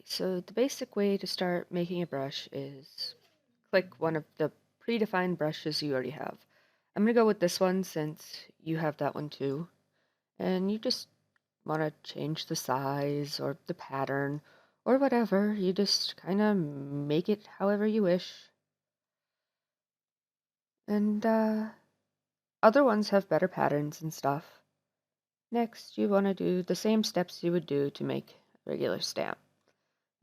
So the basic way to start making a brush is click one of the predefined brushes you already have. I'm going to go with this one since you have that one too. And you just want to change the size or the pattern or whatever. You just kind of make it however you wish. And other ones have better patterns and stuff. Next, you want to do the same steps you would do to make a regular stamp.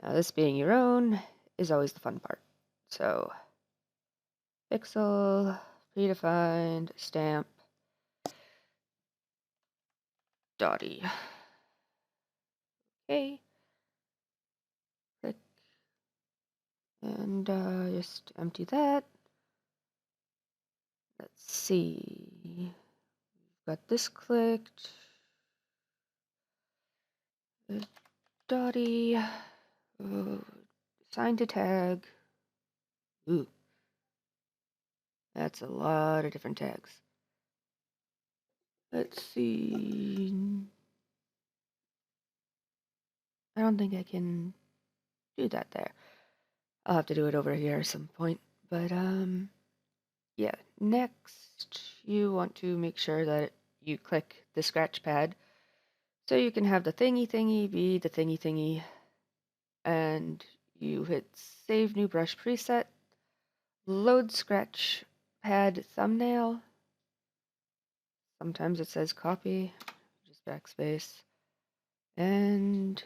Now, this being your own is always the fun part. So, pixel, predefined, stamp, Dotty. Okay, click, and just empty that. Let's see. Got this clicked. Dotty. Assign to tag. Ooh, that's a lot of different tags. Let's see. I don't think I can do that there. I'll have to do it over here at some point. But yeah. Next, you want to make sure that you click the scratch pad so you can have the thingy thingy be the thingy thingy, and you hit save new brush preset, load scratch pad thumbnail. Sometimes it says copy, just backspace, and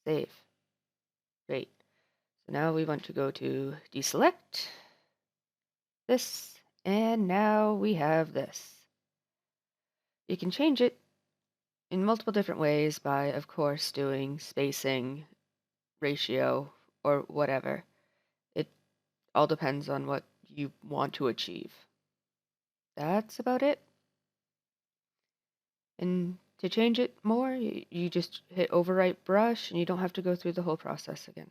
save. Great. So now we want to go to deselect this, and now we have this. You can change it in multiple different ways by, of course, doing spacing, ratio, or whatever. It all depends on what you want to achieve. That's about it. And to change it more, you just hit overwrite brush and you don't have to go through the whole process again.